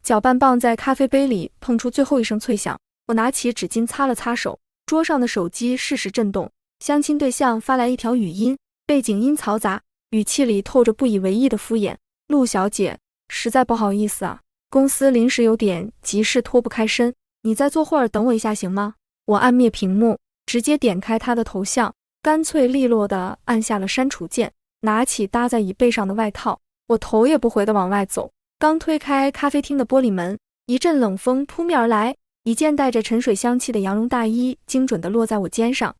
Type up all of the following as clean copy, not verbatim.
搅拌棒在咖啡杯里碰出最后一声脆响，我拿起纸巾擦了擦手，桌上的手机适时震动，相亲对象发来一条语音，背景音嘈杂，语气里透着不以为意的敷衍。陆小姐，实在不好意思啊，公司临时有点急事脱不开身，你再坐会儿等我一下行吗？我按灭屏幕，直接点开他的头像，干脆利落地按下了删除键，拿起搭在椅背上的外套，我头也不回地往外走。刚推开咖啡厅的玻璃门，一阵冷风扑面而来，一件带着沉水香气的羊绒大衣精准地落在我肩上，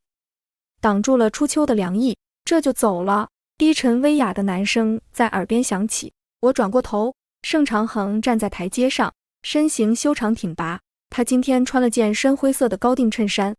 挡住了初秋的凉意。这就走了，低沉威雅的男声在耳边响起。我转过头，盛长恒站在台阶上，身形修长挺拔，他今天穿了件深灰色的高定衬衫，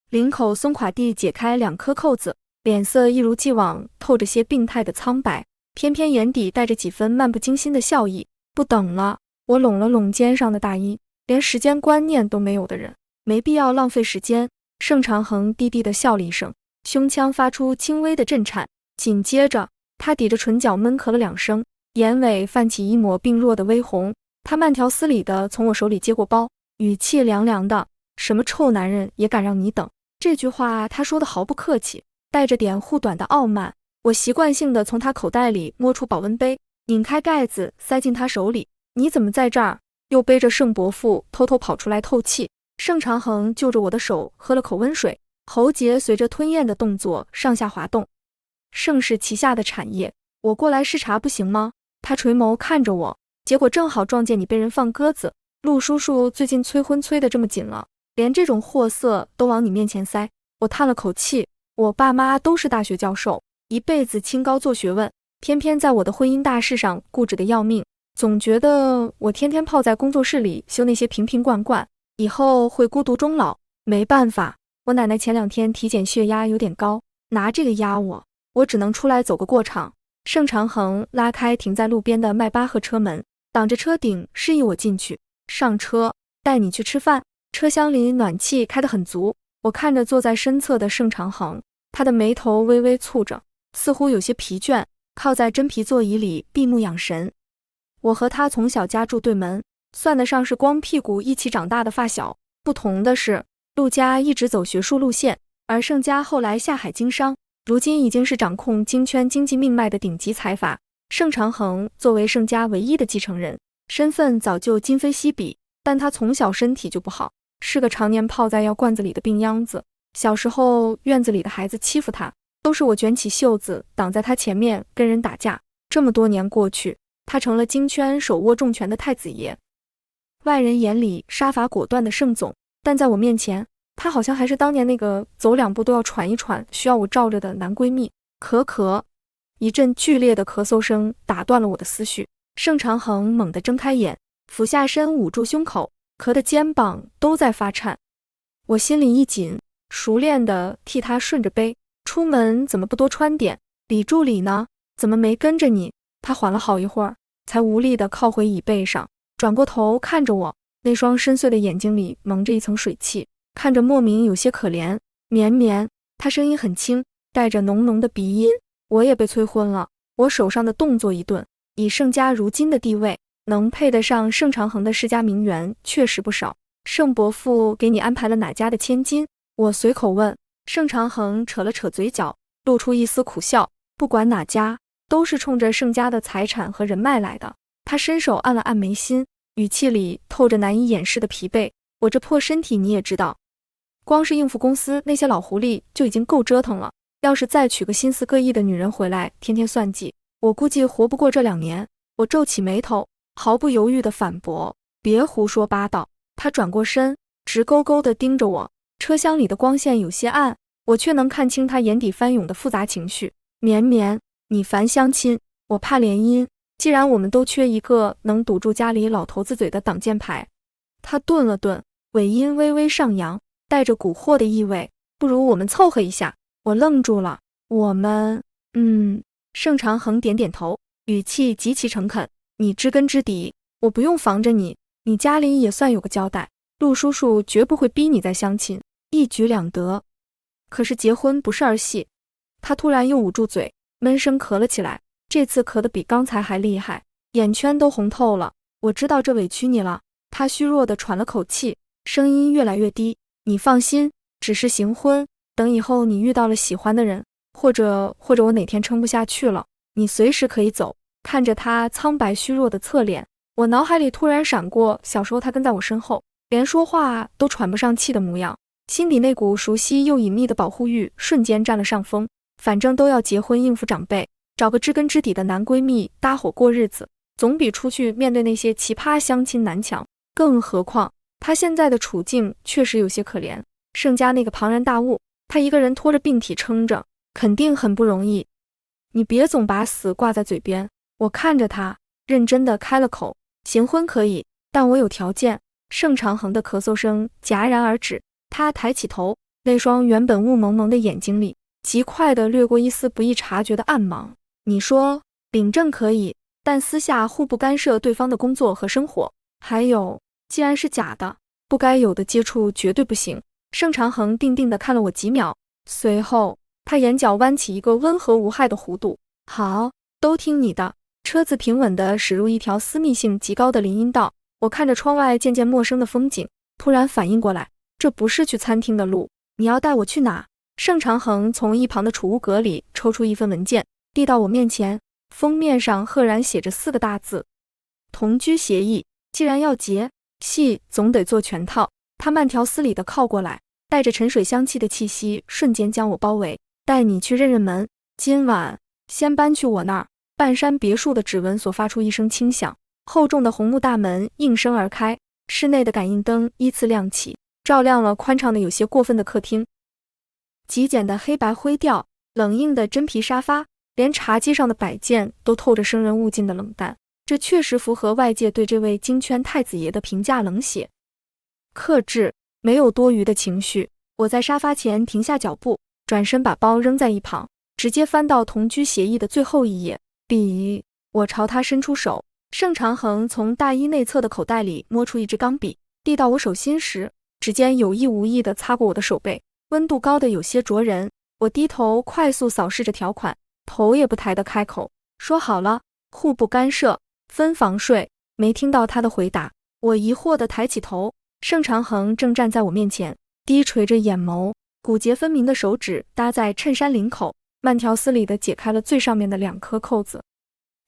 领口松垮地解开2颗扣子，脸色一如既往透着些病态的苍白，偏偏眼底带着几分漫不经心的笑意。不等了，我拢了拢肩上的大衣，连时间观念都没有的人，没必要浪费时间。盛长恒低低地笑了一声，胸腔发出轻微的震颤，紧接着他抵着唇角闷咳了2声，眼尾泛起一抹病弱的微红。他慢条斯理地从我手里接过包，语气凉凉的：什么臭男人也敢让你等。这句话他说的毫不客气，带着点护短的傲慢。我习惯性地从他口袋里摸出保温杯，拧开盖子塞进他手里。你怎么在这儿？又背着盛伯父偷偷跑出来透气。盛长恒就着我的手喝了口温水，喉结随着吞咽的动作上下滑动。盛氏旗下的产业，我过来视察不行吗？他垂眸看着我，结果正好撞见你被人放鸽子。陆叔叔最近催婚催得这么紧了，连这种货色都往你面前塞。我叹了口气，我爸妈都是大学教授，一辈子清高做学问，偏偏在我的婚姻大事上固执得要命，总觉得我天天泡在工作室里修那些瓶瓶罐罐，以后会孤独终老。没办法，我奶奶前2天体检血压有点高，拿这个压我只能出来走个过场。盛长恒拉开停在路边的迈巴赫车门，挡着车顶示意我进去。上车，带你去吃饭。车厢里暖气开得很足，我看着坐在身侧的盛长恒，他的眉头微微蹙着，似乎有些疲倦，靠在真皮座椅里闭目养神。我和他从小家住对门，算得上是光屁股一起长大的发小。不同的是，陆家一直走学术路线，而盛家后来下海经商，如今已经是掌控京圈经济命脉的顶级财阀。盛长恒作为盛家唯一的继承人，身份早就今非昔比，但他从小身体就不好，是个常年泡在药罐子里的病秧子。小时候院子里的孩子欺负他，都是我卷起袖子挡在他前面跟人打架。这么多年过去，他成了京圈手握重权的太子爷，外人眼里杀伐果断的盛总，但在我面前，他好像还是当年那个走2步都要喘一喘，需要我罩着的男闺蜜。咳，一阵剧烈的咳嗽声打断了我的思绪。盛长恒猛地睁开眼，俯下身捂住胸口，咳的肩膀都在发颤。我心里一紧，熟练地替他顺着背。出门怎么不多穿点？李助理呢？怎么没跟着你？他缓了好一会儿，才无力地靠回椅背上，转过头看着我，那双深邃的眼睛里蒙着一层水汽，看着莫名有些可怜。绵绵，他声音很轻，带着浓浓的鼻音。我也被催婚了。我手上的动作一顿，以盛家如今的地位，能配得上盛长恒的世家名媛确实不少。盛伯父给你安排了哪家的千金？我随口问。盛长恒扯了扯嘴角，露出一丝苦笑。不管哪家，都是冲着盛家的财产和人脉来的。他伸手按了按眉心，语气里透着难以掩饰的疲惫。我这破身体你也知道，光是应付公司那些老狐狸就已经够折腾了，要是再娶个心思各异的女人回来，天天算计，我估计活不过这2年。我皱起眉头，毫不犹豫地反驳：别胡说八道。他转过身，直勾勾地盯着我。车厢里的光线有些暗，我却能看清他眼底翻涌的复杂情绪。绵绵，你烦相亲，我怕联姻，既然我们都缺一个能堵住家里老头子嘴的挡箭牌。他顿了顿，尾音微微上扬，带着蛊惑的意味。不如我们凑合一下。我愣住了。我们……盛长恒点点头，语气极其诚恳。你知根知底，我不用防着你，你家里也算有个交代。陆叔叔绝不会逼你再相亲，一举两得。可是结婚不是儿戏。他突然又捂住嘴，闷声咳了起来，这次咳得比刚才还厉害，眼圈都红透了。我知道这委屈你了。他虚弱地喘了口气，声音越来越低。你放心，只是行婚，等以后你遇到了喜欢的人，或者我哪天撑不下去了，你随时可以走。看着他苍白虚弱的侧脸，我脑海里突然闪过小时候他跟在我身后，连说话都喘不上气的模样，心底那股熟悉又隐秘的保护欲瞬间占了上风。反正都要结婚应付长辈，找个知根知底的男闺蜜搭伙过日子，总比出去面对那些奇葩相亲难强。更何况他现在的处境确实有些可怜，盛家那个庞然大物，他一个人拖着病体撑着，肯定很不容易。你别总把死挂在嘴边。我看着他，认真地开了口，行婚可以，但我有条件。盛长恒的咳嗽声戛然而止，他抬起头，那双原本雾蒙蒙的眼睛里极快地掠过一丝不易察觉的暗芒。你说，领证可以，但私下互不干涉对方的工作和生活，还有，既然是假的，不该有的接触绝对不行。盛长恒定定地看了我几秒，随后他眼角弯起一个温和无害的弧度。好，都听你的。车子平稳地驶入一条私密性极高的林荫道，我看着窗外渐渐陌生的风景，突然反应过来，这不是去餐厅的路，你要带我去哪？盛长恒从一旁的储物格里抽出一份文件，递到我面前，封面上赫然写着4个大字：同居协议。既然要结，戏总得做全套。他慢条斯理地靠过来，带着沉水香气的气息瞬间将我包围。带你去认认门，今晚先搬去我那儿。半山别墅的指纹所发出一声轻响，厚重的红木大门应声而开，室内的感应灯依次亮起，照亮了宽敞的有些过分的客厅。极简的黑白灰调，冷硬的真皮沙发，连茶几上的摆件都透着生人勿近的冷淡，这确实符合外界对这位京圈太子爷的评价，冷血克制，没有多余的情绪。我在沙发前停下脚步，转身把包扔在一旁，直接翻到同居协议的最后一页。笔，我朝他伸出手，盛长恒从大衣内侧的口袋里摸出一支钢笔，递到我手心时，指尖有意无意地擦过我的手背，温度高得有些灼人。我低头快速扫视着条款，头也不抬地开口，说好了，互不干涉，分房睡。没听到他的回答，我疑惑地抬起头，盛长恒正站在我面前，低垂着眼眸，骨节分明的手指搭在衬衫领口，慢条斯理地解开了最上面的2颗扣子，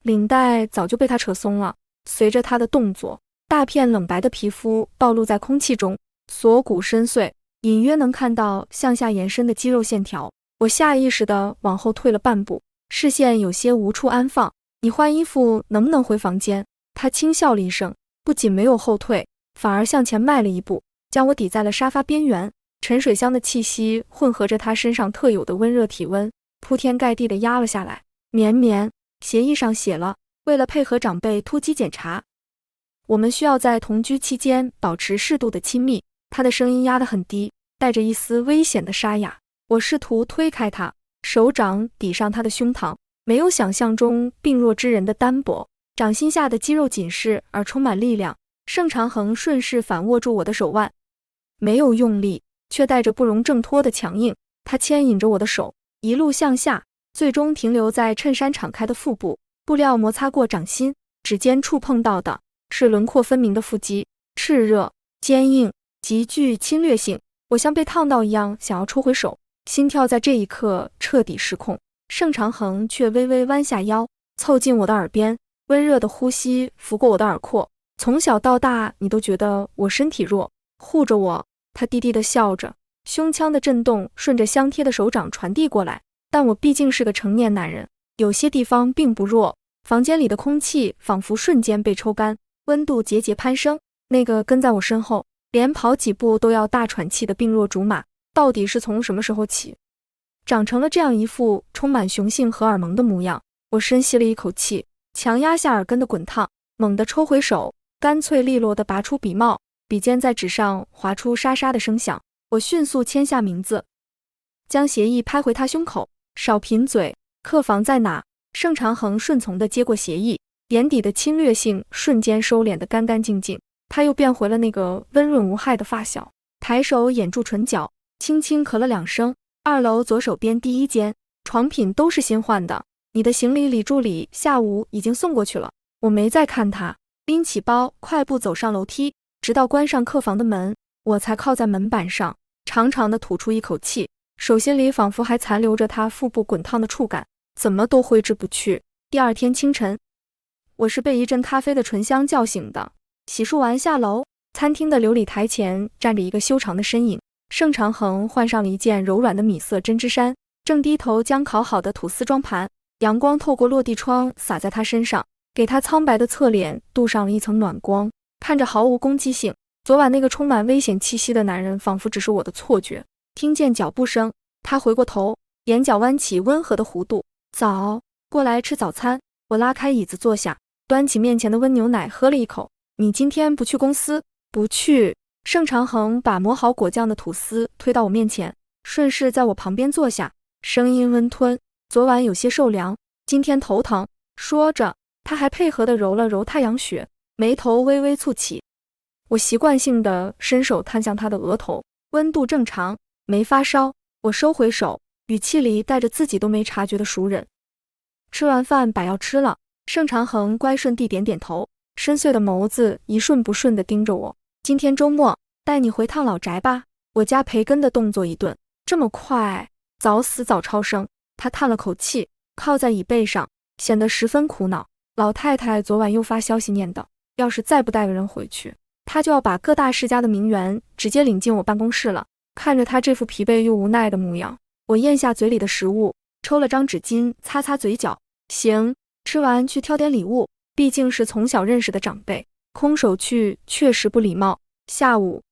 领带早就被他扯松了。随着他的动作，大片冷白的皮肤暴露在空气中，锁骨深邃，隐约能看到向下延伸的肌肉线条。我下意识地往后退了半步，视线有些无处安放。你换衣服能不能回房间？他轻笑了一声，不仅没有后退，反而向前迈了一步，将我抵在了沙发边缘。沉水香的气息混合着他身上特有的温热体温，铺天盖地地压了下来。绵绵，协议上写了，为了配合长辈突击检查，我们需要在同居期间保持适度的亲密。他的声音压得很低，带着一丝危险的沙哑。我试图推开他，手掌抵上他的胸膛，没有想象中病弱之人的单薄，掌心下的肌肉紧实而充满力量。盛长恒顺势反握住我的手腕，没有用力，却带着不容挣脱的强硬。他牵引着我的手一路向下，最终停留在衬衫敞开的腹部，布料摩擦过掌心，指尖触碰到的是轮廓分明的腹肌，炽热、坚硬，极具侵略性。我像被烫到一样想要抽回手，心跳在这一刻彻底失控。盛长恒却微微弯下腰，凑近我的耳边，温热的呼吸拂过我的耳廓。从小到大，你都觉得我身体弱，护着我。他低低地笑着，胸腔的震动顺着相贴的手掌传递过来。但我毕竟是个成年男人，有些地方并不弱。房间里的空气仿佛瞬间被抽干，温度节节攀升。那个跟在我身后，连跑几步都要大喘气的病弱竹马，到底是从什么时候起，长成了这样一副充满雄性荷尔蒙的模样？我深吸了一口气，强压下耳根的滚烫，猛地抽回手，干脆利落地拔出笔帽，笔尖在纸上划出沙沙的声响。我迅速签下名字，将协议拍回他胸口。少贫嘴，客房在哪？盛长恒顺从地接过协议，眼底的侵略性瞬间收敛得干干净净。他又变回了那个温润无害的发小，抬手掩住唇角，轻轻咳了2声。2楼左手边第1间，床品都是新换的，你的行李李助理下午已经送过去了。我没再看他，拎起包，快步走上楼梯，直到关上客房的门，我才靠在门板上，长长的吐出一口气，手心里仿佛还残留着他腹部滚烫的触感，怎么都挥之不去。第二天清晨，我是被一阵咖啡的醇香叫醒的。洗漱完下楼，餐厅的琉璃台前站着一个修长的身影。盛长恒换上了一件柔软的米色针织衫，正低头将烤好的吐司装盘。阳光透过落地窗洒在他身上，给他苍白的侧脸镀上了一层暖光，看着毫无攻击性。昨晚那个充满危险气息的男人仿佛只是我的错觉。听见脚步声，他回过头，眼角弯起温和的弧度。早，过来吃早餐。我拉开椅子坐下，端起面前的温牛奶喝了一口。你今天不去公司？不去。盛长恒把磨好果酱的吐司推到我面前，顺势在我旁边坐下，声音温吞。昨晚有些受凉，今天头疼。说着，他还配合地揉了揉太阳穴，眉头微微蹙起。我习惯性地伸手探向他的额头，温度正常，没发烧。我收回手，语气里带着自己都没察觉的熟忍。吃完饭把药吃了。盛长恒乖顺地点点头，深邃的眸子一顺不顺地盯着我。今天周末，带你回趟老宅吧。我家培根的动作一顿，这么快？早死早超生。他叹了口气，靠在椅背上，显得十分苦恼。老太太昨晚又发消息念叨，要是再不带个人回去，她就要把各大世家的名媛直接领进我办公室了。看着她这副疲惫又无奈的模样，我咽下嘴里的食物，抽了张纸巾擦擦嘴角。行，吃完去挑点礼物，毕竟是从小认识的长辈，空手去确实不礼貌。下午，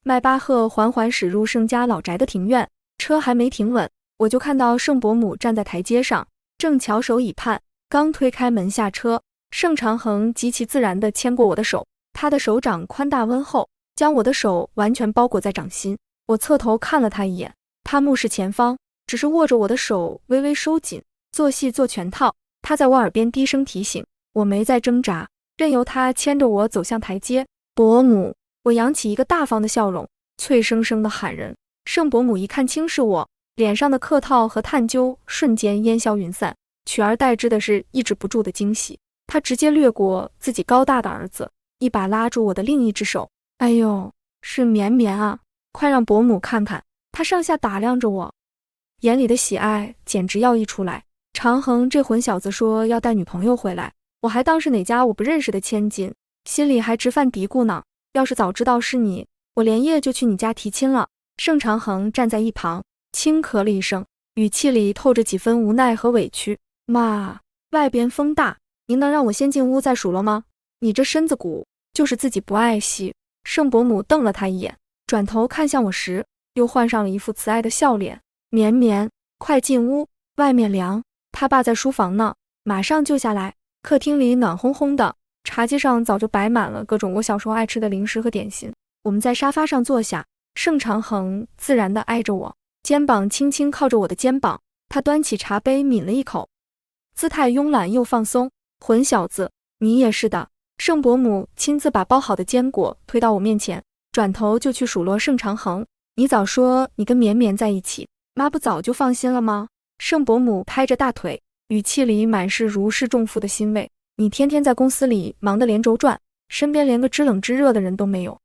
迈巴赫缓缓驶入盛家老宅的庭院，车还没停稳，我就看到盛伯母站在台阶上，正翘首以盼。刚推开门下车，盛长恒极其自然地牵过我的手，他的手掌宽大温厚，将我的手完全包裹在掌心。我侧头看了他一眼，他目视前方，只是握着我的手微微收紧，做戏做全套。他在我耳边低声提醒，我没再挣扎，任由他牵着我走向台阶。伯母，我扬起一个大方的笑容，脆生生的喊人。盛伯母一看清是我，脸上的客套和探究瞬间烟消云散，取而代之的是抑制不住的惊喜。他直接掠过自己高大的儿子，一把拉住我的另一只手。哎呦，是绵绵啊，快让伯母看看。他上下打量着我，眼里的喜爱简直要溢出来。长恒这混小子说要带女朋友回来，我还当是哪家我不认识的千金，心里还直犯嘀咕呢。要是早知道是你，我连夜就去你家提亲了。盛长恒站在一旁，轻咳了一声，语气里透着几分无奈和委屈。妈，外边风大，您能让我先进屋再数落吗？你这身子骨，就是自己不爱惜。盛伯母瞪了他一眼，转头看向我时，又换上了一副慈爱的笑脸。绵绵，快进屋，外面凉。他爸在书房呢，马上就下来。客厅里暖烘烘的，茶几上早就摆满了各种我小时候爱吃的零食和点心。我们在沙发上坐下，盛长恒自然地挨着我，肩膀轻轻靠着我的肩膀。他端起茶杯抿了一口，姿态慵懒又放松。混小子，你也是的。盛伯母亲自把包好的坚果推到我面前，转头就去数落盛长恒。你早说你跟绵绵在一起，妈不早就放心了吗？盛伯母拍着大腿，语气里满是如释重负的欣慰。你天天在公司里忙得连轴转，身边连个知冷知热的人都没有。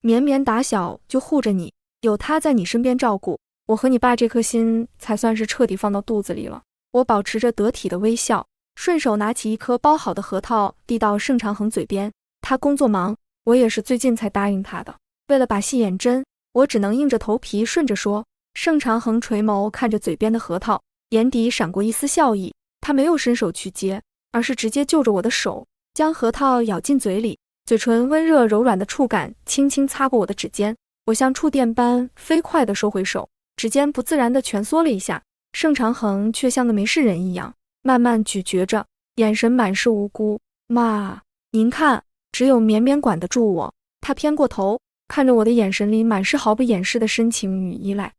绵绵打小就护着你，有他在你身边照顾，我和你爸这颗心才算是彻底放到肚子里了。我保持着得体的微笑，顺手拿起一颗包好的核桃递到盛长恒嘴边。他工作忙，我也是最近才答应他的，为了把戏演真，我只能硬着头皮顺着说。盛长恒垂眸看着嘴边的核桃，眼底闪过一丝笑意。他没有伸手去接，而是直接就着我的手，将核桃咬进嘴里，嘴唇温热柔软的触感轻轻擦过我的指尖。我像触电般飞快地收回手，指尖不自然地蜷缩了一下。盛长恒却像个没事人一样，慢慢咀嚼着，眼神满是无辜。妈，您看，只有绵绵管得住我。他偏过头，看着我的眼神里满是毫不掩饰的深情与依赖，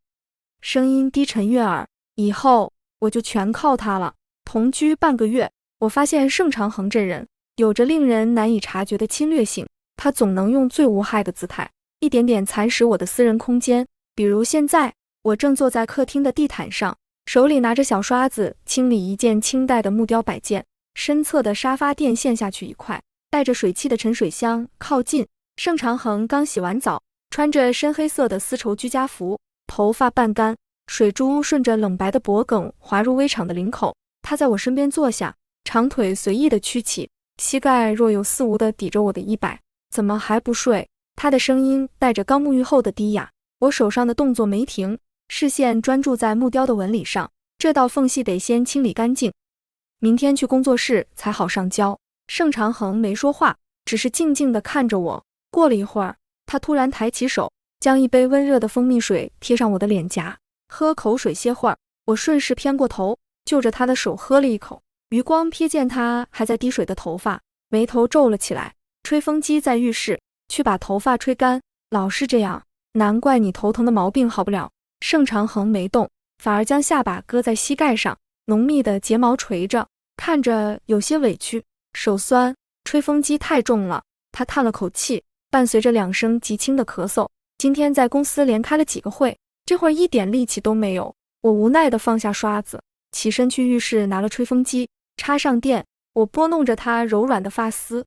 声音低沉悦耳。以后我就全靠他了。同居半个月，我发现盛长恒这人有着令人难以察觉的侵略性，他总能用最无害的姿态，一点点蚕食我的私人空间。比如现在，我正坐在客厅的地毯上，手里拿着小刷子清理一件清代的木雕摆件，身侧的沙发垫陷下去一块，带着水汽的陈水香靠近。盛长恒刚洗完澡，穿着深黑色的丝绸居家服，头发半干，水珠顺着冷白的脖颈滑入微敞的领口。他在我身边坐下，长腿随意的屈起，膝盖若有似无地抵着我的衣摆。怎么还不睡？他的声音带着刚沐浴后的低哑。我手上的动作没停，视线专注在木雕的纹理上，这道缝隙得先清理干净，明天去工作室才好上胶。盛长恒没说话，只是静静地看着我。过了一会儿，他突然抬起手，将一杯温热的蜂蜜水贴上我的脸颊，喝口水歇会儿。我顺势偏过头，就着他的手喝了一口，余光瞥见他还在滴水的头发，眉头皱了起来。吹风机在浴室，去把头发吹干。老是这样，难怪你头疼的毛病好不了。盛长恒没动，反而将下巴搁在膝盖上，浓密的睫毛垂着，看着有些委屈，手酸。吹风机太重了，他叹了口气，伴随着2声极轻的咳嗽。今天在公司连开了几个会，这会儿一点力气都没有。我无奈地放下刷子，起身去浴室拿了吹风机，插上电。我拨弄着他柔软的发丝，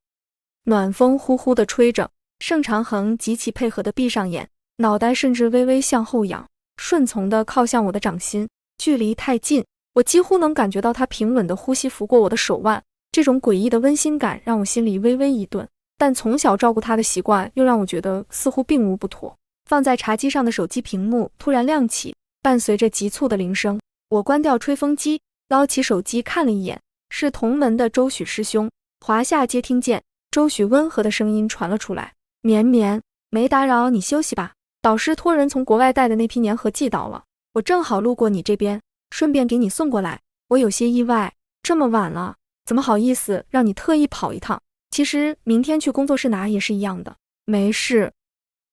暖风呼呼地吹着。盛长恒极其配合地闭上眼，脑袋甚至微微向后仰，顺从地靠向我的掌心。距离太近，我几乎能感觉到他平稳的呼吸拂过我的手腕。这种诡异的温馨感让我心里微微一顿，但从小照顾他的习惯又让我觉得似乎并无不妥。放在茶几上的手机屏幕突然亮起，伴随着急促的铃声。我关掉吹风机，捞起手机看了一眼，是同门的周许师兄。华夏接听键，周许温和的声音传了出来：绵绵，没打扰你休息吧？导师托人从国外带的那批粘合寄到了，我正好路过你这边，顺便给你送过来。我有些意外，这么晚了，怎么好意思让你特意跑一趟？其实明天去工作室拿也是一样的。没事，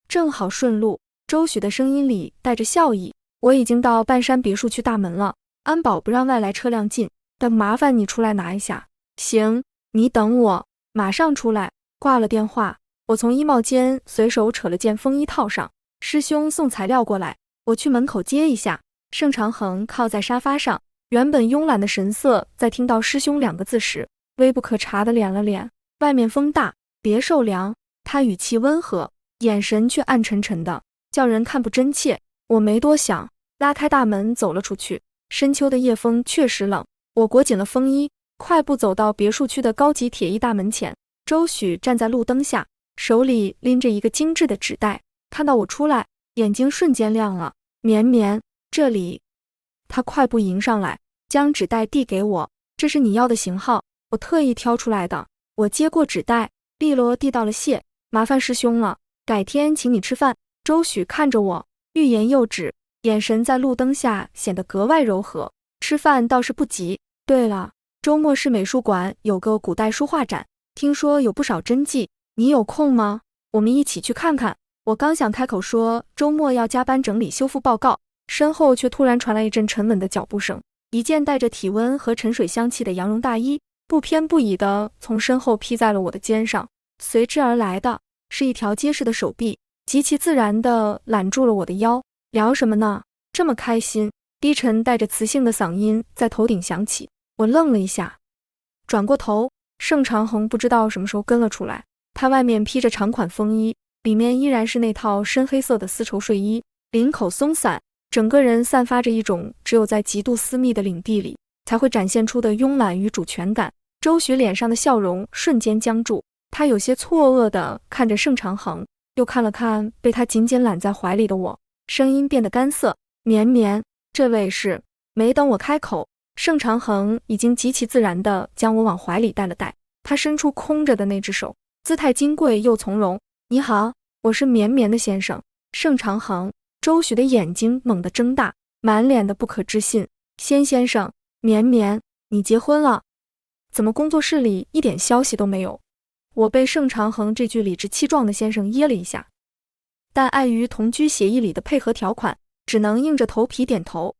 正好顺路。周许的声音里带着笑意。我已经到半山别墅区大门了，安保不让外来车辆进，但麻烦你出来拿一下。行，你等我，马上出来。挂了电话，我从衣帽间随手扯了件风衣套上。师兄送材料过来，我去门口接一下。盛长恒靠在沙发上，原本慵懒的神色在听到师兄2个字时，微不可察地敛了敛。外面风大，别受凉。他语气温和，眼神却暗沉沉的，叫人看不真切。我没多想，拉开大门走了出去。深秋的夜风确实冷，我裹紧了风衣，快步走到别墅区的高级铁艺大门前。周许站在路灯下，手里拎着一个精致的纸袋，看到我出来，眼睛瞬间亮了。绵绵，这里。他快步迎上来，将纸袋递给我，这是你要的型号，我特意挑出来的。我接过纸袋，利落地道了谢，麻烦师兄了，改天请你吃饭。周许看着我，欲言又止，眼神在路灯下显得格外柔和。吃饭倒是不急。对了，周末市美术馆有个古代书画展，听说有不少真迹，你有空吗？我们一起去看看。我刚想开口说周末要加班整理修复报告，身后却突然传来一阵沉稳的脚步声，一件带着体温和沉水香气的羊绒大衣不偏不倚地从身后披在了我的肩上，随之而来的是一条结实的手臂，极其自然地揽住了我的腰。聊什么呢？这么开心？低沉带着磁性的嗓音在头顶响起。我愣了一下，转过头，盛长恒不知道什么时候跟了出来。他外面披着长款风衣，里面依然是那套深黑色的丝绸睡衣，领口松散，整个人散发着一种只有在极度私密的领地里才会展现出的慵懒与主权感。周许脸上的笑容瞬间僵住，他有些错愕地看着盛长恒，又看了看被他紧紧揽在怀里的我，声音变得干涩：绵绵，这位是……没等我开口，盛长恒已经极其自然地将我往怀里带了带，他伸出空着的那只手，姿态金贵又从容。你好，我是绵绵的先生。盛长恒。周许的眼睛猛地睁大，满脸的不可置信。先生，绵绵，你结婚了？怎么工作室里一点消息都没有？我被盛长恒这句理直气壮的先生噎了一下，但碍于同居协议里的配合条款，只能硬着头皮点头。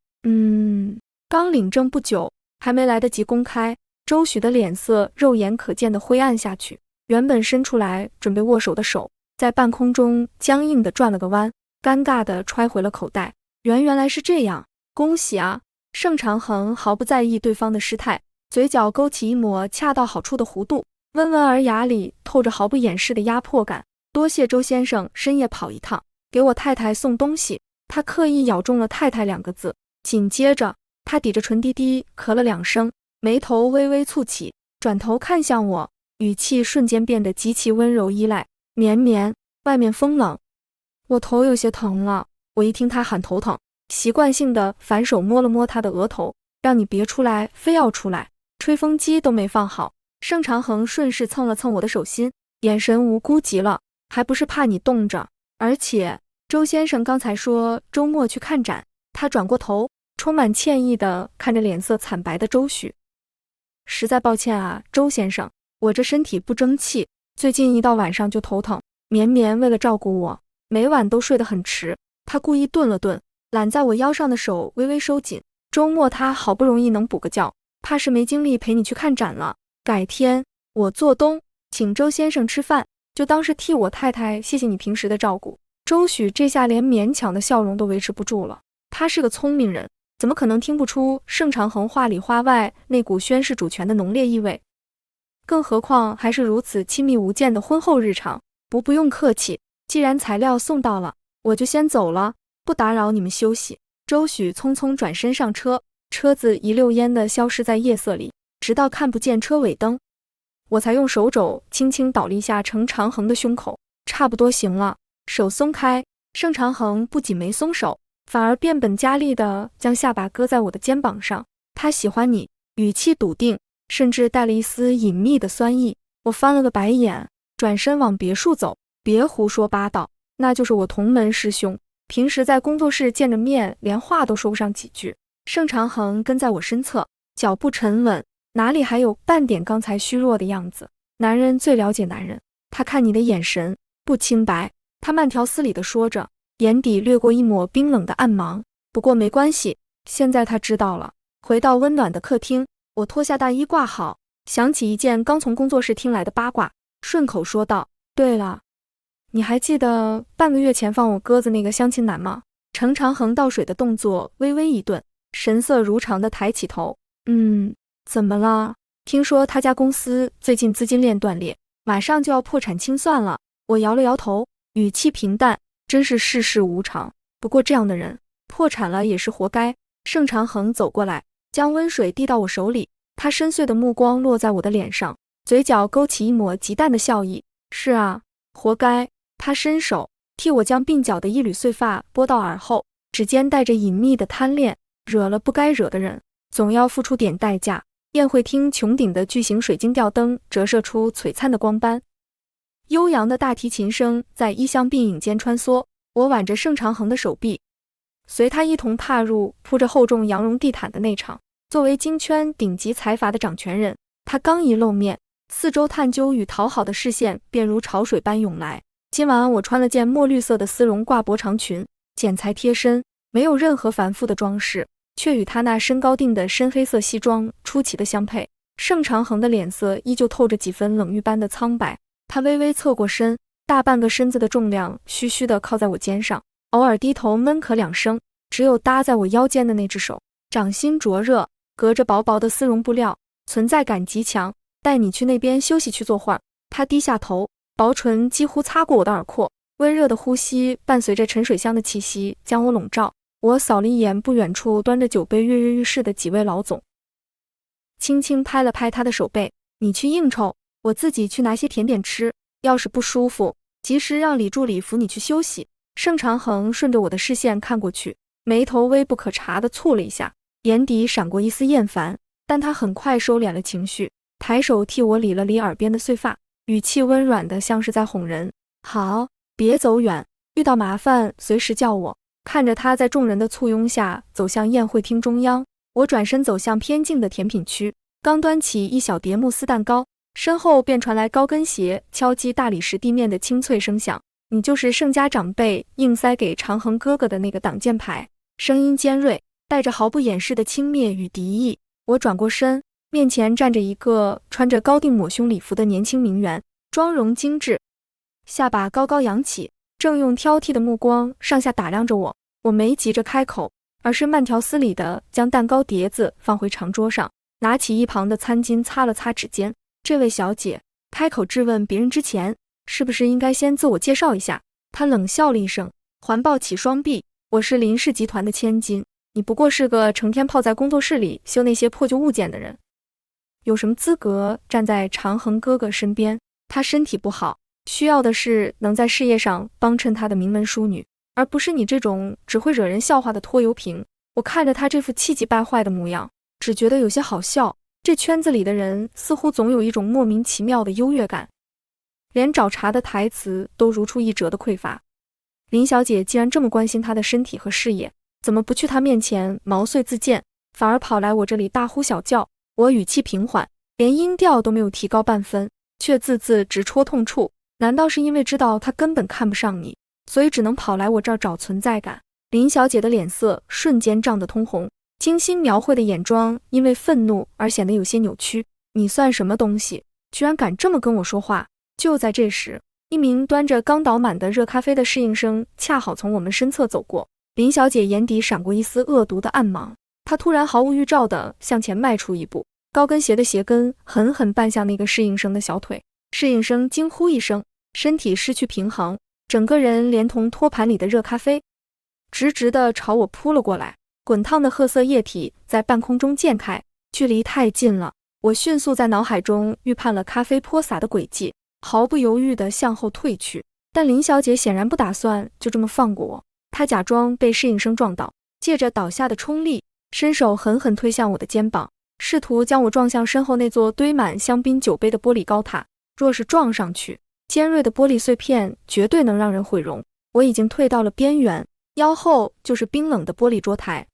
刚领证不久，还没来得及公开，周许的脸色肉眼可见的灰暗下去，原本伸出来准备握手的手，在半空中僵硬地转了个弯，尴尬地揣回了口袋。原来是这样，恭喜啊！盛长恒毫不在意对方的失态，嘴角勾起一抹恰到好处的弧度。温文尔雅里透着毫不掩饰的压迫感。多谢周先生深夜跑一趟，给我太太送东西。他刻意咬中了太太2个字，紧接着他抵着唇低低咳了2声，眉头微微蹙起，转头看向我，语气瞬间变得极其温柔依赖。绵绵，外面风冷，我头有些疼了。我一听他喊头疼，习惯性的反手摸了摸他的额头，让你别出来，非要出来。吹风机都没放好。盛长恒顺势蹭了蹭我的手心，眼神无辜极了，还不是怕你冻着。而且周先生刚才说周末去看展。他转过头，充满歉意地看着脸色惨白的周旭。实在抱歉啊，周先生，我这身体不争气，最近一到晚上就头疼。绵绵为了照顾我，每晚都睡得很迟。他故意顿了顿，揽在我腰上的手微微收紧。周末他好不容易能补个觉，怕是没精力陪你去看展了。改天我做东请周先生吃饭，就当是替我太太谢谢你平时的照顾。周许这下连勉强的笑容都维持不住了。他是个聪明人，怎么可能听不出盛长恒话里话外那股宣示主权的浓烈意味？更何况还是如此亲密无间的婚后日常。不用客气，既然材料送到了，我就先走了，不打扰你们休息。周许匆匆转身上车，车子一溜烟地消失在夜色里，直到看不见车尾灯，我才用手肘轻轻捣了一下程长恒的胸口。差不多行了。手松开，盛长恒不仅没松手，反而变本加厉地将下巴搁在我的肩膀上。他喜欢你，语气笃定，甚至带了一丝隐秘的酸意。我翻了个白眼，转身往别墅走。别胡说八道，那就是我同门师兄，平时在工作室见着面连话都说不上几句。盛长恒跟在我身侧，脚步沉稳，哪里还有半点刚才虚弱的样子。男人最了解男人，他看你的眼神不清白。他慢条斯理地说着，眼底掠过一抹冰冷的暗芒。不过没关系，现在他知道了。回到温暖的客厅，我脱下大衣挂好，想起一件刚从工作室听来的八卦，顺口说道：对了，你还记得半个月前放我鸽子那个相亲男吗？程长恒倒水的动作微微一顿，神色如常地抬起头。怎么了？听说他家公司最近资金链断裂，马上就要破产清算了。我摇了摇头，语气平淡，真是世事无常。不过这样的人，破产了也是活该。盛长恒走过来，将温水递到我手里，他深邃的目光落在我的脸上，嘴角勾起一抹极淡的笑意。是啊，活该。他伸手替我将鬓角的一缕碎发拨到耳后，指尖带着隐秘的贪恋。惹了不该惹的人，总要付出点代价。宴会厅穹顶的巨型水晶吊灯折射出璀璨的光斑，悠扬的大提琴声在衣香鬓影间穿梭。我挽着盛长恒的手臂，随他一同踏入铺着厚重羊绒地毯的内场。作为金圈顶级财阀的掌权人，他刚一露面，四周探究与讨好的视线便如潮水般涌来。今晚我穿了件墨绿色的丝绒挂脖长裙，剪裁贴身，没有任何繁复的装饰，却与他那身高定的深黑色西装出奇的相配。盛长恒的脸色依旧透着几分冷玉般的苍白，他微微侧过身，大半个身子的重量虚虚地靠在我肩上，偶尔低头闷咳2声。只有搭在我腰间的那只手，掌心灼热，隔着薄薄的丝绒布料，存在感极强。带你去那边休息去坐会儿。他低下头，薄唇几乎擦过我的耳廓，温热的呼吸伴随着沉水香的气息将我笼罩。我扫了一眼不远处端着酒杯跃跃欲试的几位老总，轻轻拍了拍他的手背。你去应酬，我自己去拿些甜点吃，要是不舒服，及时让李助理扶你去休息。盛长恒顺着我的视线看过去，眉头微不可察地蹙了一下，眼底闪过一丝厌烦，但他很快收敛了情绪，抬手替我理了理耳边的碎发，语气温软的像是在哄人。好，别走远，遇到麻烦随时叫我。看着他在众人的簇拥下走向宴会厅中央，我转身走向偏静的甜品区，刚端起一小碟慕斯蛋糕，身后便传来高跟鞋敲击大理石地面的清脆声响。你就是盛家长辈硬塞给长恒哥哥的那个挡箭牌。声音尖锐，带着毫不掩饰的轻蔑与敌意。我转过身，面前站着一个穿着高定抹胸礼服的年轻名媛，妆容精致，下巴高高扬起，正用挑剔的目光上下打量着我。我没急着开口，而是慢条斯理地将蛋糕碟子放回长桌上，拿起一旁的餐巾擦了擦指尖。这位小姐，开口质问别人之前，是不是应该先自我介绍一下？他冷笑了一声，环抱起双臂，我是林氏集团的千金，你不过是个成天泡在工作室里修那些破旧物件的人，有什么资格站在长恒哥哥身边？他身体不好，需要的是能在事业上帮衬他的名门淑女，而不是你这种只会惹人笑话的拖油瓶。我看着他这副气急败坏的模样，只觉得有些好笑。这圈子里的人似乎总有一种莫名其妙的优越感，连找茬的台词都如出一辙的匮乏。林小姐既然这么关心他的身体和事业，怎么不去他面前毛遂自荐，反而跑来我这里大呼小叫？我语气平缓，连音调都没有提高半分，却字字直戳痛处。难道是因为知道他根本看不上你，所以只能跑来我这儿找存在感？林小姐的脸色瞬间涨得通红，精心描绘的眼妆因为愤怒而显得有些扭曲。你算什么东西，居然敢这么跟我说话？就在这时，一名端着刚倒满的热咖啡的侍应生恰好从我们身侧走过。林小姐眼底闪过一丝恶毒的暗芒，她突然毫无预兆地向前迈出一步，高跟鞋的鞋跟狠狠绊向那个侍应生的小腿。侍应生惊呼一声，身体失去平衡，整个人连同托盘里的热咖啡直直地朝我扑了过来。滚烫的褐色液体在半空中溅开，距离太近了，我迅速在脑海中预判了咖啡泼洒的轨迹，毫不犹豫地向后退去。但林小姐显然不打算就这么放过我，她假装被侍应生撞倒，借着倒下的冲力，伸手狠狠推向我的肩膀，试图将我撞向身后那座堆满香槟酒杯的玻璃高塔。若是撞上去，尖锐的玻璃碎片绝对能让人毁容。我已经退到了边缘，腰后就是冰冷的玻璃桌台，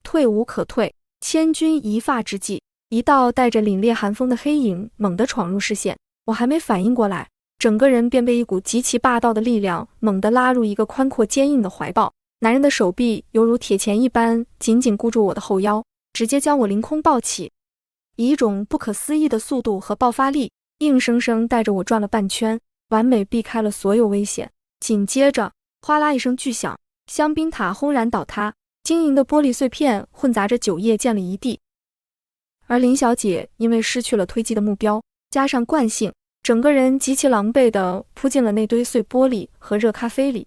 退无可退。千钧一发之际，一道带着凛冽寒风的黑影猛地闯入视线，我还没反应过来，整个人便被一股极其霸道的力量猛地拉入一个宽阔坚硬的怀抱。男人的手臂犹如铁钳一般紧紧箍住我的后腰，直接将我凌空抱起，以一种不可思议的速度和爆发力，硬生生带着我转了半圈，完美避开了所有危险。紧接着，哗啦一声巨响，香槟塔轰然倒塌，晶莹的玻璃碎片混杂着酒液溅了一地。而林小姐因为失去了推击的目标，加上惯性，整个人极其狼狈地扑进了那堆碎玻璃和热咖啡里，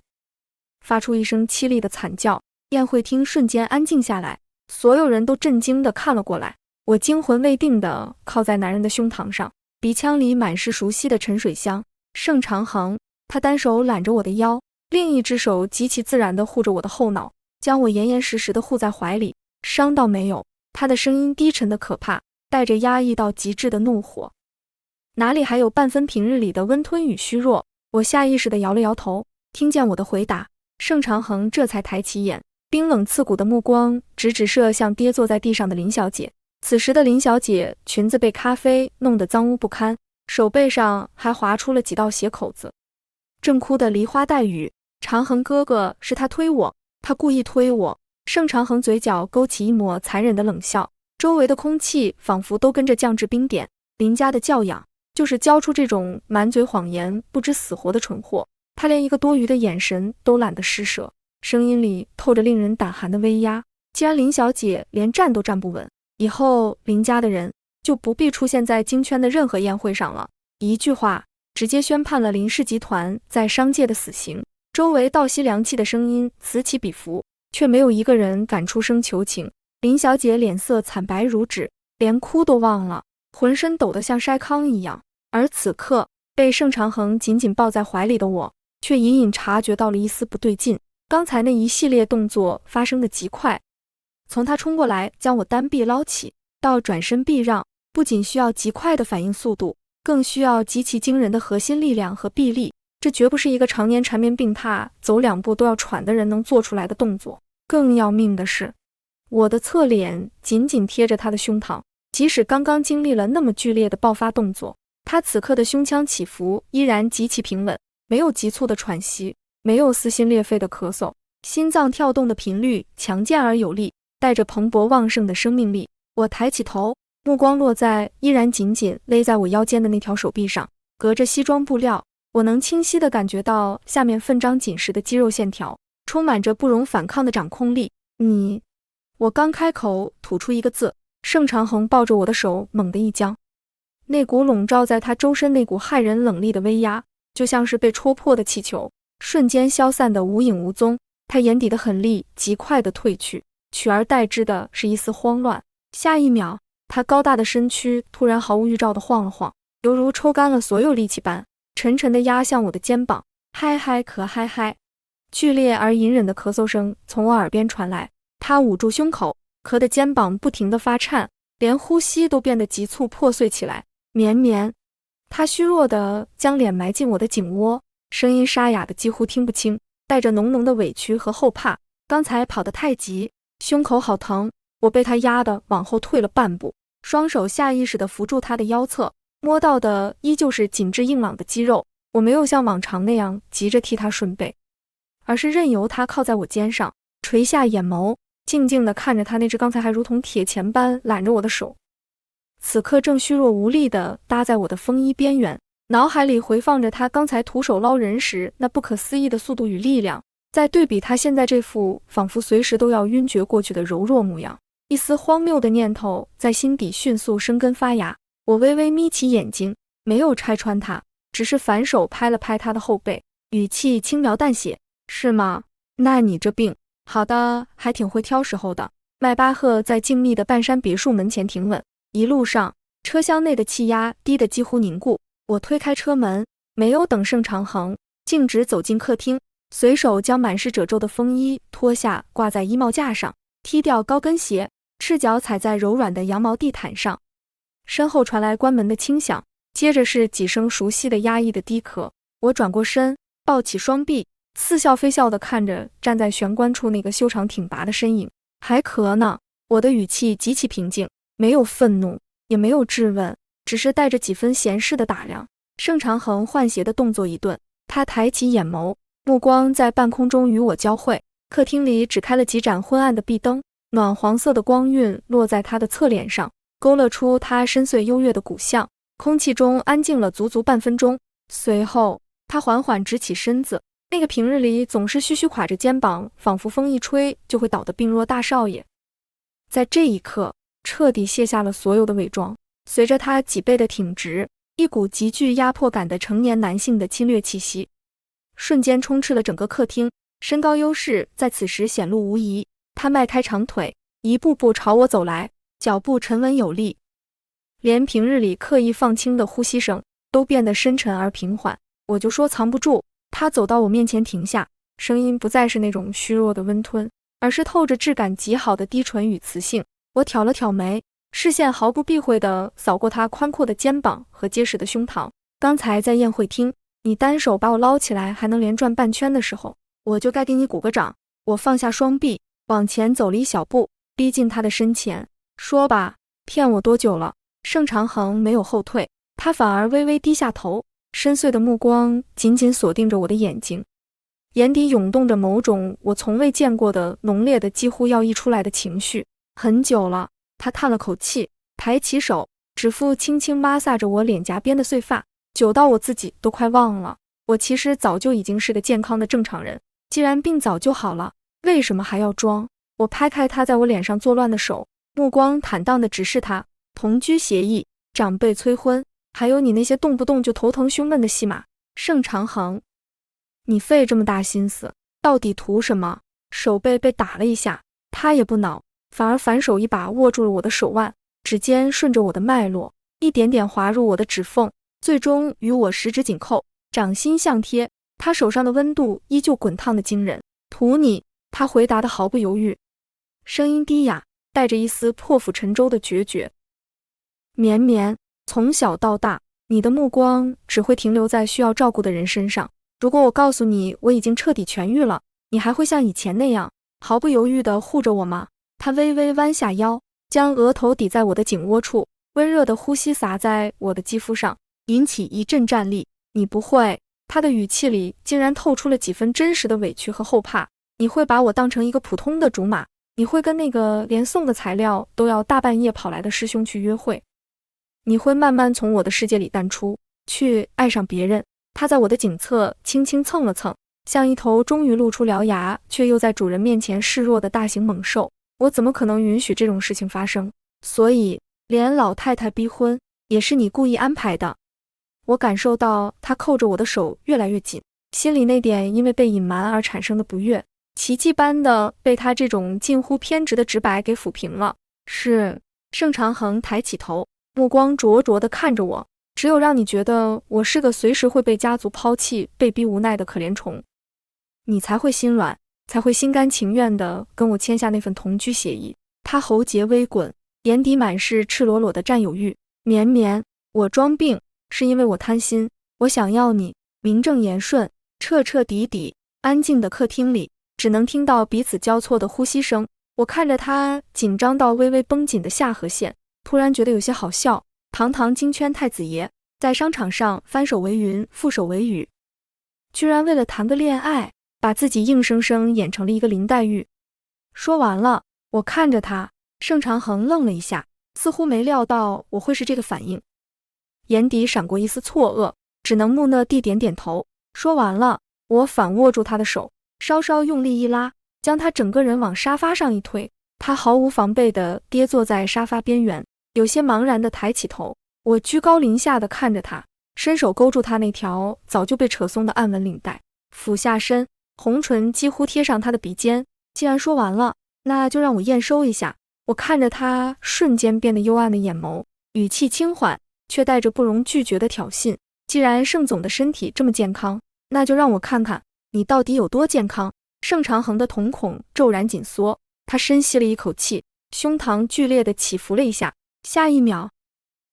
发出一声凄厉的惨叫。宴会厅瞬间安静下来，所有人都震惊地看了过来。我惊魂未定地靠在男人的胸膛上，鼻腔里满是熟悉的沉水香。盛长恒，他单手揽着我的腰，另一只手极其自然地护着我的后脑，将我严严实实地护在怀里。伤到没有？他的声音低沉的可怕，带着压抑到极致的怒火，哪里还有半分平日里的温吞与虚弱？我下意识地摇了摇头。听见我的回答，盛长恒这才抬起眼，冰冷刺骨的目光直射向跌坐在地上的林小姐。此时的林小姐裙子被咖啡弄得脏污不堪，手背上还划出了几道血口子，正哭得梨花带雨。长恒哥哥是他推我，他故意推我。盛长恒嘴角勾起一抹残忍的冷笑，周围的空气仿佛都跟着降至冰点。林家的教养就是教出这种满嘴谎言不知死活的蠢货。他连一个多余的眼神都懒得施舍，声音里透着令人胆寒的威压。既然林小姐连站都站不稳，以后林家的人就不必出现在京圈的任何宴会上了。一句话直接宣判了林氏集团在商界的死刑。周围倒吸凉气的声音此起彼伏，却没有一个人敢出声求情。林小姐脸色惨白如纸，连哭都忘了，浑身抖得像筛糠一样。而此刻被盛长恒紧紧抱在怀里的我，却隐隐察觉到了一丝不对劲。刚才那一系列动作发生的极快，从他冲过来将我单臂捞起，到转身避让，不仅需要极快的反应速度，更需要极其惊人的核心力量和臂力。这绝不是一个常年缠绵病榻走两步都要喘的人能做出来的动作。更要命的是，我的侧脸紧紧贴着他的胸膛，即使刚刚经历了那么剧烈的爆发动作，他此刻的胸腔起伏依然极其平稳，没有急促的喘息，没有撕心裂肺的咳嗽，心脏跳动的频率强健而有力，带着蓬勃旺盛的生命力。我抬起头，目光落在依然紧紧勒在我腰间的那条手臂上，隔着西装布料，我能清晰地感觉到下面分张紧实的肌肉线条，充满着不容反抗的掌控力。你……我刚开口吐出一个字，盛长恒抱着我的手猛地一僵。那股笼罩在他周身那股骇人冷厉的威压，就像是被戳破的气球，瞬间消散得无影无踪。他眼底的狠戾极快地褪去，取而代之的是一丝慌乱。下一秒，他高大的身躯突然毫无预兆地晃了晃，犹如抽干了所有力气般，沉沉地压向我的肩膀。嗨嗨咳嗨嗨，剧烈而隐忍的咳嗽声从我耳边传来，他捂住胸口，咳得肩膀不停地发颤，连呼吸都变得急促破碎起来。绵绵，他虚弱地将脸埋进我的颈窝，声音沙哑的几乎听不清，带着浓浓的委屈和后怕。刚才跑得太急，胸口好疼，我被他压得往后退了半步，双手下意识地扶住他的腰侧，摸到的依旧是紧致硬朗的肌肉。我没有像往常那样急着替他顺背，而是任由他靠在我肩上，垂下眼眸，静静地看着他那只刚才还如同铁钳般揽着我的手，此刻正虚弱无力地搭在我的风衣边缘。脑海里回放着他刚才徒手捞人时那不可思议的速度与力量，再对比他现在这副仿佛随时都要晕厥过去的柔弱模样，一丝荒谬的念头在心底迅速生根发芽。我微微眯起眼睛，没有拆穿他，只是反手拍了拍他的后背，语气轻描淡写：是吗？那你这病好的还挺会挑时候的。迈巴赫在静谧的半山别墅门前停稳，一路上车厢内的气压低得几乎凝固。我推开车门，没有等盛长恒，径直走进客厅，随手将满是褶皱的风衣脱下挂在衣帽架上，踢掉高跟鞋，赤脚踩在柔软的羊毛地毯上。身后传来关门的轻响，接着是几声熟悉的压抑的低咳。我转过身，抱起双臂，似笑非笑地看着站在玄关处那个修长挺拔的身影。还咳呢？我的语气极其平静，没有愤怒，也没有质问，只是带着几分闲适的打量。盛长恒换鞋的动作一顿，他抬起眼眸，目光在半空中与我交汇。客厅里只开了几盏昏暗的壁灯，暖黄色的光晕落在他的侧脸上，勾勒出他深邃优越的骨相。空气中安静了足足半分钟，随后他缓缓直起身子，那个平日里总是虚虚垮着肩膀，仿佛风一吹就会倒的病弱大少爷，在这一刻彻底卸下了所有的伪装。随着他脊背的挺直，一股极具压迫感的成年男性的侵略气息瞬间充斥了整个客厅，身高优势在此时显露无遗。他迈开长腿，一步步朝我走来，脚步沉稳有力，连平日里刻意放轻的呼吸声都变得深沉而平缓。我就说藏不住。他走到我面前停下，声音不再是那种虚弱的温吞，而是透着质感极好的低沉与磁性。我挑了挑眉，视线毫不避讳地扫过他宽阔的肩膀和结实的胸膛。刚才在宴会厅，你单手把我捞起来还能连转半圈的时候，我就该给你鼓个掌。我放下双臂，往前走了一小步，逼近他的身前。说吧，骗我多久了？盛长恒没有后退，他反而微微低下头，深邃的目光紧紧锁定着我的眼睛，眼底涌动着某种我从未见过的浓烈的几乎要溢出来的情绪。很久了，他叹了口气，抬起手，指腹轻轻摩挲着我脸颊边的碎发，久到我自己都快忘了，我其实早就已经是个健康的正常人。既然病早就好了，为什么还要装？我拍开他在我脸上作乱的手，目光坦荡地直视他。同居协议，长辈催婚，还有你那些动不动就头疼胸闷的戏码。盛长恒，你费这么大心思，到底图什么？手背被打了一下，他也不恼，反而反手一把握住了我的手腕，指尖顺着我的脉络，一点点滑入我的指缝，最终与我十指紧扣，掌心相贴。他手上的温度依旧滚烫的惊人。图你，他回答的毫不犹豫，声音低哑，带着一丝破釜沉舟的决绝。绵绵，从小到大，你的目光只会停留在需要照顾的人身上。如果我告诉你我已经彻底痊愈了，你还会像以前那样毫不犹豫地护着我吗？他微微弯下腰，将额头抵在我的颈窝处，温热的呼吸洒在我的肌肤上，引起一阵战栗。你不会，他的语气里竟然透出了几分真实的委屈和后怕。你会把我当成一个普通的竹马？你会跟那个连送的材料都要大半夜跑来的师兄去约会？你会慢慢从我的世界里淡出，去爱上别人。他在我的颈侧轻轻蹭了蹭，像一头终于露出獠牙却又在主人面前示弱的大型猛兽。我怎么可能允许这种事情发生？所以连老太太逼婚也是你故意安排的。我感受到他扣着我的手越来越紧，心里那点因为被隐瞒而产生的不悦，奇迹般的被他这种近乎偏执的直白给抚平了。是，盛长恒抬起头，目光灼灼地看着我，只有让你觉得我是个随时会被家族抛弃、被逼无奈的可怜虫，你才会心软，才会心甘情愿地跟我签下那份同居协议。他喉结微滚，眼底满是赤裸裸的占有欲。绵绵，我装病是因为我贪心，我想要你。名正言顺，彻彻底底。安静的客厅里，只能听到彼此交错的呼吸声。我看着他紧张到微微绷紧的下颌线，突然觉得有些好笑。堂堂金圈太子爷，在商场上翻手为云，覆手为雨，居然为了谈个恋爱，把自己硬生生演成了一个林黛玉。说完了，我看着他，盛长恒愣了一下，似乎没料到我会是这个反应，眼底闪过一丝错愕，只能木讷地点点头。说完了，我反握住他的手，稍稍用力一拉，将他整个人往沙发上一推。他毫无防备地跌坐在沙发边缘，有些茫然地抬起头。我居高临下地看着他，伸手勾住他那条早就被扯松的暗纹领带，俯下身，红唇几乎贴上他的鼻尖。既然说完了，那就让我验收一下。我看着他瞬间变得幽暗的眼眸，语气轻缓，却带着不容拒绝的挑衅。既然盛总的身体这么健康，那就让我看看你到底有多健康。盛长恒的瞳孔骤然紧缩，他深吸了一口气，胸膛剧烈地起伏了一下。下一秒，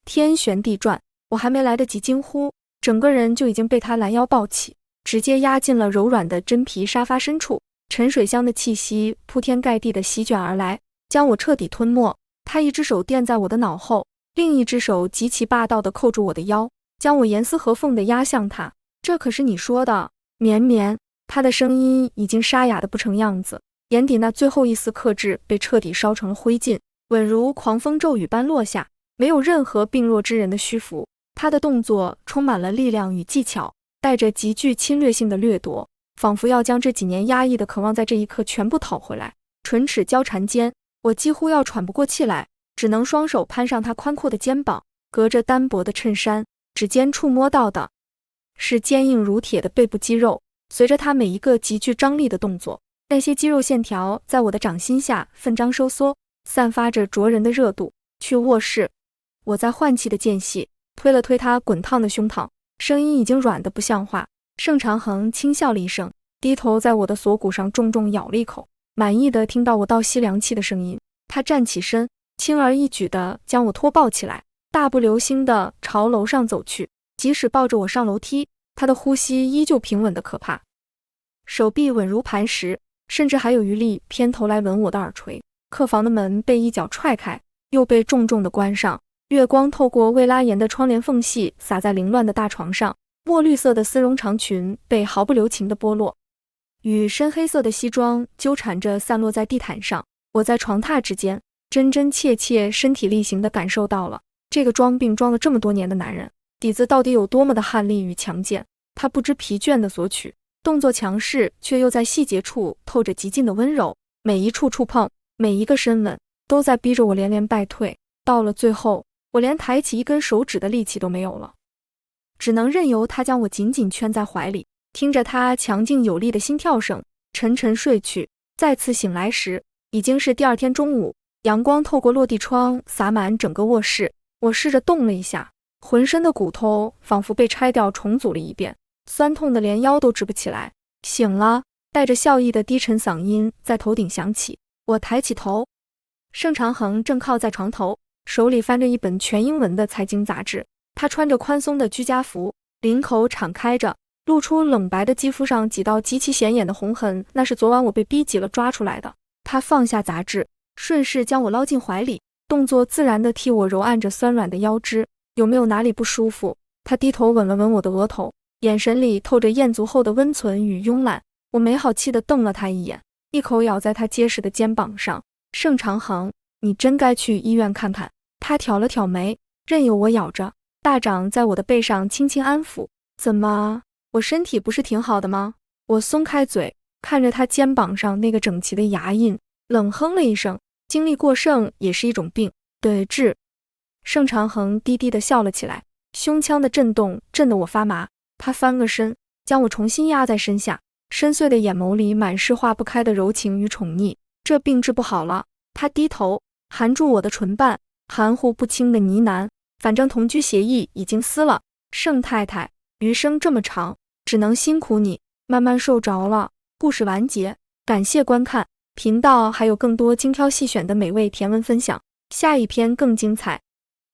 天旋地转，我还没来得及惊呼，整个人就已经被他拦腰抱起，直接压进了柔软的真皮沙发深处。沉水香的气息铺天盖地地席卷而来，将我彻底吞没。他一只手垫在我的脑后，另一只手极其霸道地扣住我的腰，将我严丝合缝地压向他。这可是你说的，绵绵。他的声音已经沙哑得不成样子，眼底那最后一丝克制被彻底烧成了灰烬，稳如狂风骤雨般落下，没有任何病弱之人的虚浮。他的动作充满了力量与技巧，带着极具侵略性的掠夺，仿佛要将这几年压抑的渴望在这一刻全部讨回来。唇齿交缠间，我几乎要喘不过气来，只能双手攀上他宽阔的肩膀，隔着单薄的衬衫，指尖触摸到的是坚硬如铁的背部肌肉。随着他每一个极具张力的动作，那些肌肉线条在我的掌心下奋张收缩，散发着灼人的热度。去卧室，我在换气的间隙推了推他滚烫的胸膛，声音已经软得不像话。盛长恒轻笑了一声，低头在我的锁骨上重重咬了一口，满意的听到我倒吸凉气的声音。他站起身，轻而易举地将我拖抱起来，大步流星地朝楼上走去。即使抱着我上楼梯，他的呼吸依旧平稳的可怕，手臂稳如磐石，甚至还有余力偏头来吻我的耳垂。客房的门被一脚踹开，又被重重的关上。月光透过未拉严的窗帘缝隙洒在凌乱的大床上，墨绿色的丝绒长裙被毫不留情地剥落，与深黑色的西装纠缠着散落在地毯上。我在床榻之间真真切切身体力行地感受到了这个装病装了这么多年的男人底子到底有多么的悍力与强健。他不知疲倦的索取，动作强势，却又在细节处透着极尽的温柔。每一处触碰，每一个深吻，都在逼着我连连败退。到了最后，我连抬起一根手指的力气都没有了，只能任由他将我紧紧圈在怀里，听着他强劲有力的心跳声，沉沉睡去。再次醒来时，已经是第二天中午，阳光透过落地窗洒满整个卧室。我试着动了一下，浑身的骨头仿佛被拆掉重组了一遍，酸痛的连腰都直不起来。醒了，带着笑意的低沉嗓音在头顶响起。我抬起头，盛长恒正靠在床头，手里翻着一本全英文的财经杂志。他穿着宽松的居家服，领口敞开着，露出冷白的肌肤上几道极其显眼的红痕，那是昨晚我被逼急了抓出来的。他放下杂志，顺势将我捞进怀里，动作自然地替我揉按着酸软的腰肢。有没有哪里不舒服？他低头吻了吻我的额头，眼神里透着厌足后的温存与慵懒。我没好气地瞪了他一眼，一口咬在他结实的肩膀上。盛长恒，你真该去医院看看。他挑了挑眉，任由我咬着，大掌在我的背上轻轻安抚。怎么，我身体不是挺好的吗？我松开嘴，看着他肩膀上那个整齐的牙印，冷哼了一声。精力过剩也是一种病。对治。盛长恒低低地笑了起来，胸腔的震动震得我发麻。他翻个身，将我重新压在身下，深邃的眼眸里满是化不开的柔情与宠溺。这病治不好了。他低头含住我的唇瓣，含糊不清的呢喃，反正同居协议已经撕了，盛太太，余生这么长，只能辛苦你，慢慢受着了。故事完结，感谢观看，频道还有更多精挑细选的美味甜文分享，下一篇更精彩。